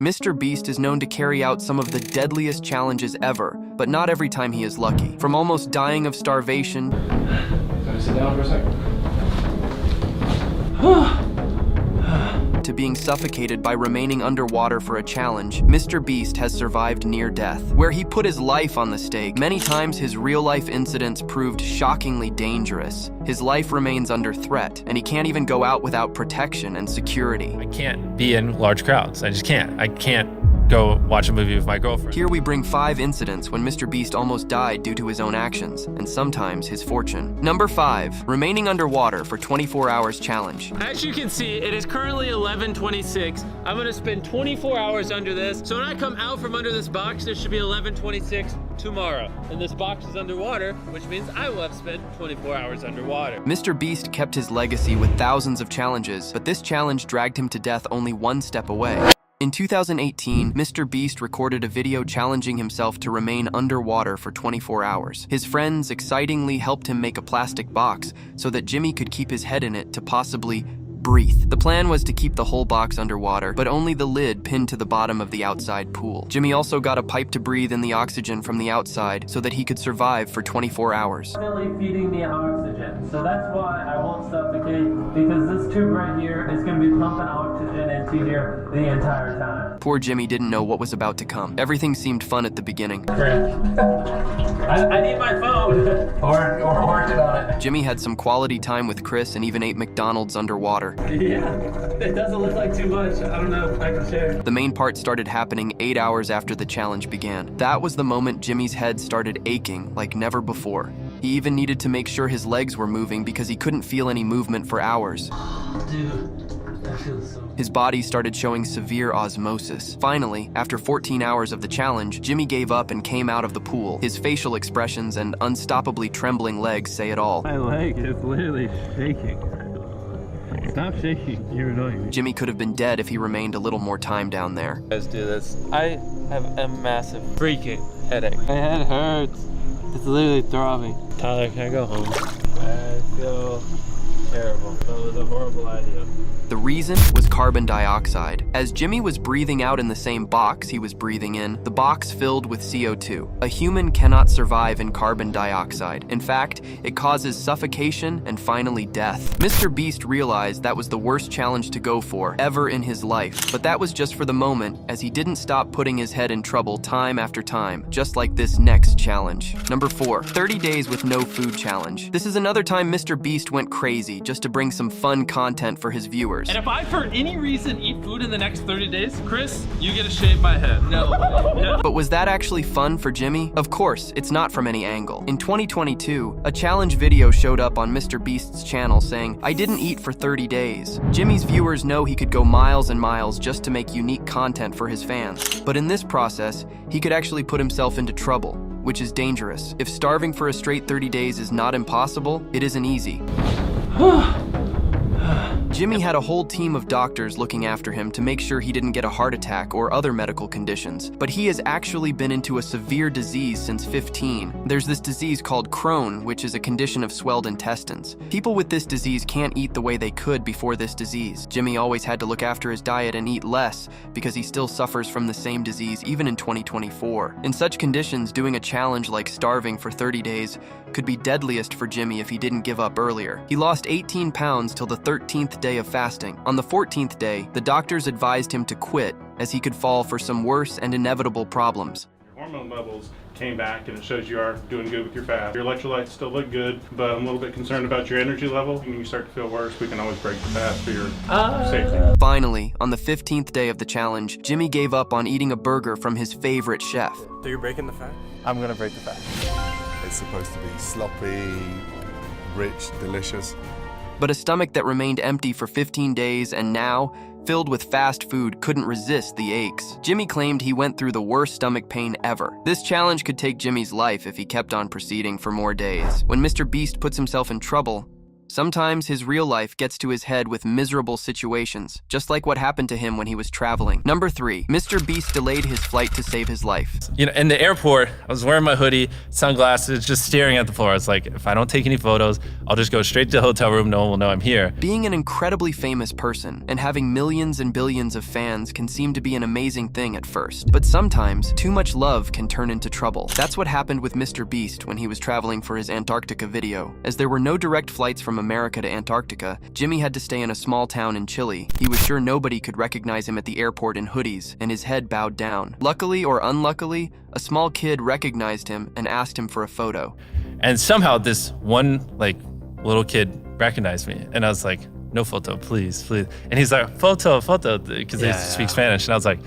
MrBeast is known to carry out some of the deadliest challenges ever, but not every time he is lucky. From almost dying of starvation Can I sit down for a second? to being suffocated by remaining underwater for a challenge, MrBeast has survived near death, where he put his life on the stake. Many times his real-life incidents proved shockingly dangerous. His life remains under threat, and he can't even go out without protection and security. I can't be in large crowds. I just can't. I can't go watch a movie with my girlfriend. Here we bring 5 incidents when MrBeast almost died due to his own actions, and sometimes his fortune. Number 5, remaining underwater for 24 hours challenge. As you can see, it is currently 11:26. I'm gonna spend 24 hours under this. So when I come out from under this box, there should be 11:26 tomorrow. And this box is underwater, which means I will have spent 24 hours underwater. MrBeast kept his legacy with thousands of challenges, but this challenge dragged him to death only one step away. In 2018, MrBeast recorded a video challenging himself to remain underwater for 24 hours. His friends excitingly helped him make a plastic box so that Jimmy could keep his head in it to possibly breathe. The plan was to keep the whole box underwater, but only the lid pinned to the bottom of the outside pool. Jimmy also got a pipe to breathe in the oxygen from the outside so that he could survive for 24 hours. Constantly feeding me oxygen, so that's why I won't suffocate, because this tube right here is going to be pumping oxygen into here the entire time. Poor Jimmy didn't know what was about to come. Everything seemed fun at the beginning. I need my phone. or working on it. Jimmy had some quality time with Chris and even ate McDonald's underwater. Yeah, it doesn't look like too much. I don't know if I can share. The main part started happening 8 hours after the challenge began. That was the moment Jimmy's head started aching like never before. He even needed to make sure his legs were moving because he couldn't feel any movement for hours. Dude, that feels so... His body started showing severe osmosis. Finally, after 14 hours of the challenge, Jimmy gave up and came out of the pool. His facial expressions and unstoppably trembling legs say it all. My leg is literally shaking. Stop shaking, you're annoying me. Jimmy could have been dead if he remained a little more time down there. Let's do this. I have a massive freaking headache. My head hurts. It's literally throbbing. Tyler, can I go home? I feel terrible. That was a horrible idea. The reason was carbon dioxide. As Jimmy was breathing out in the same box he was breathing in, the box filled with CO2. A human cannot survive in carbon dioxide. In fact, it causes suffocation and finally death. MrBeast realized that was the worst challenge to go for ever in his life, but that was just for the moment, as he didn't stop putting his head in trouble time after time, just like this next challenge. Number 4, 30 days with no food challenge. This is another time MrBeast went crazy just to bring some fun content for his viewers. And if I, for any reason, eat food in the next 30 days, Chris, you get to shave my head. No. Yeah. But was that actually fun for Jimmy? Of course, it's not from any angle. In 2022, a challenge video showed up on MrBeast's channel saying, "I didn't eat for 30 days. Jimmy's viewers know he could go miles and miles just to make unique content for his fans. But in this process, he could actually put himself into trouble, which is dangerous. If starving for a straight 30 days is not impossible, it isn't easy." Jimmy had a whole team of doctors looking after him to make sure he didn't get a heart attack or other medical conditions, but he has actually been into a severe disease since 15. There's this disease called Crohn, which is a condition of swelled intestines. People with this disease can't eat the way they could before this disease. Jimmy always had to look after his diet and eat less because he still suffers from the same disease even in 2024. In such conditions, doing a challenge like starving for 30 days could be deadliest for Jimmy if he didn't give up earlier. He lost 18 pounds till the 13th day of fasting. On the 14th day, the doctors advised him to quit as he could fall for some worse and inevitable problems. Your hormone levels came back and it shows you are doing good with your fast. Your electrolytes still look good, but I'm a little bit concerned about your energy level. When you start to feel worse, we can always break the fast for your safety. Finally, on the 15th day of the challenge, Jimmy gave up on eating a burger from his favorite chef. So you're breaking the fast? I'm gonna break the fast. It's supposed to be sloppy, rich, delicious. But a stomach that remained empty for 15 days and now, filled with fast food, couldn't resist the aches. Jimmy claimed he went through the worst stomach pain ever. This challenge could take Jimmy's life if he kept on proceeding for more days. When MrBeast puts himself in trouble, Sometimes his real life gets to his head with miserable situations, just like what happened to him when he was traveling. Number 3, MrBeast delayed his flight to save his life. You know, in the airport, I was wearing my hoodie, sunglasses, just staring at the floor. I was like, if I don't take any photos, I'll just go straight to the hotel room. No one will know I'm here. Being an incredibly famous person and having millions and billions of fans can seem to be an amazing thing at first. But sometimes, too much love can turn into trouble. That's what happened with MrBeast when he was traveling for his Antarctica video. As there were no direct flights from America to Antarctica, Jimmy had to stay in a small town in Chile. He was sure nobody could recognize him at the airport in hoodies, and his head bowed down. Luckily or unluckily, a small kid recognized him and asked him for a photo. And somehow this one little kid recognized me, and I was like, no photo, please, please. And he's like, photo, because they speak Spanish. And I was like,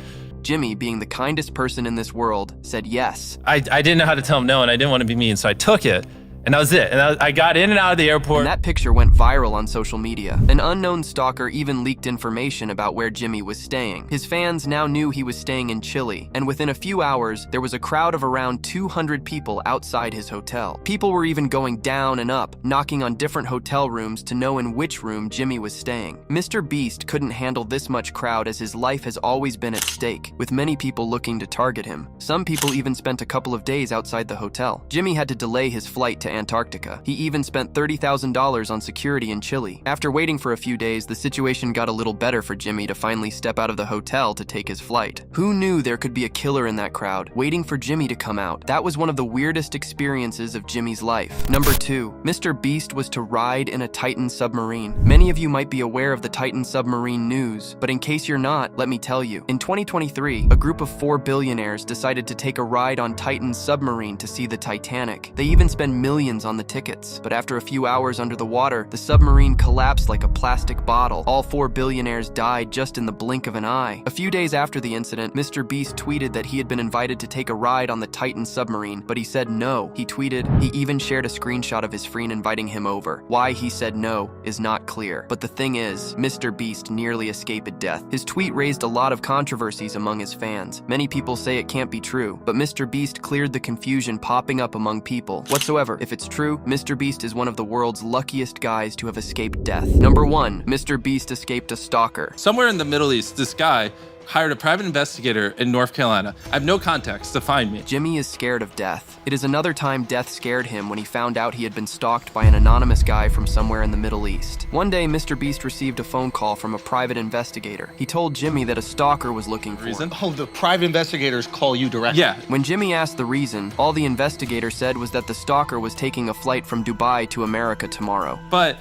Jimmy, being the kindest person in this world, said yes. I didn't know how to tell him no, and I didn't want to be mean, so I took it. And that was it. And I got in and out of the airport. And that picture went viral on social media. An unknown stalker even leaked information about where Jimmy was staying. His fans now knew he was staying in Chile, and within a few hours, there was a crowd of around 200 people outside his hotel. People were even going down and up, knocking on different hotel rooms to know in which room Jimmy was staying. MrBeast couldn't handle this much crowd as his life has always been at stake, with many people looking to target him. Some people even spent a couple of days outside the hotel. Jimmy had to delay his flight to Antarctica. He even spent $30,000 on security in Chile. After waiting for a few days, the situation got a little better for Jimmy to finally step out of the hotel to take his flight. Who knew there could be a killer in that crowd, waiting for Jimmy to come out? That was one of the weirdest experiences of Jimmy's life. Number 2, MrBeast was to ride in a Titan submarine. Many of you might be aware of the Titan submarine news, but in case you're not, let me tell you. In 2023, a group of 4 billionaires decided to take a ride on Titan's submarine to see the Titanic. They even spent millions on the tickets, but after a few hours under the water, the submarine collapsed like a plastic bottle. All 4 billionaires died just in the blink of an eye. A few days after the incident, MrBeast tweeted that he had been invited to take a ride on the Titan submarine, but he said no. He tweeted, he even shared a screenshot of his friend inviting him over. Why he said no is not clear. But the thing is, MrBeast nearly escaped death. His tweet raised a lot of controversies among his fans. Many people say it can't be true, but MrBeast cleared the confusion popping up among people. Whatsoever, if it's true, MrBeast is one of the world's luckiest guys to have escaped death. Number 1, MrBeast escaped a stalker. Somewhere in the Middle East, this guy hired a private investigator in North Carolina. I have no context to find me. Jimmy is scared of death. It is another time death scared him when he found out he had been stalked by an anonymous guy from somewhere in the Middle East. One day, MrBeast received a phone call from a private investigator. He told Jimmy that a stalker was looking for him. Oh, the private investigators call you directly? Yeah. When Jimmy asked the reason, all the investigator said was that the stalker was taking a flight from Dubai to America tomorrow. But,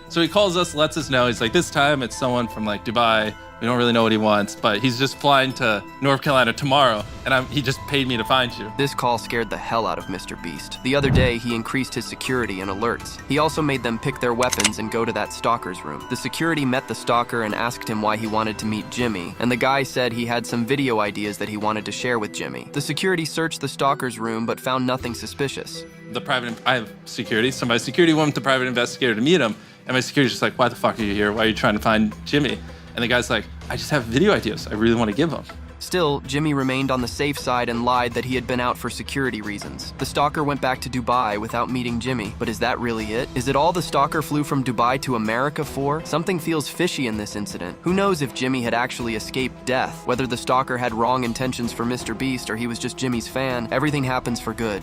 so he calls us, lets us know. He's like, this time it's someone from Dubai. We don't really know what he wants, but he's just flying to North Carolina tomorrow, and he just paid me to find you. This call scared the hell out of MrBeast. The other day, he increased his security and alerts. He also made them pick their weapons and go to that stalker's room. The security met the stalker and asked him why he wanted to meet Jimmy, and the guy said he had some video ideas that he wanted to share with Jimmy. The security searched the stalker's room but found nothing suspicious. I have security, so my security went with the private investigator to meet him, and my security's just like, why the fuck are you here? Why are you trying to find Jimmy? And the guy's like, I just have video ideas I really want to give him. Still, Jimmy remained on the safe side and lied that he had been out for security reasons. The stalker went back to Dubai without meeting Jimmy. But is that really it? Is it all the stalker flew from Dubai to America for? Something feels fishy in this incident. Who knows if Jimmy had actually escaped death? Whether the stalker had wrong intentions for MrBeast or he was just Jimmy's fan, everything happens for good.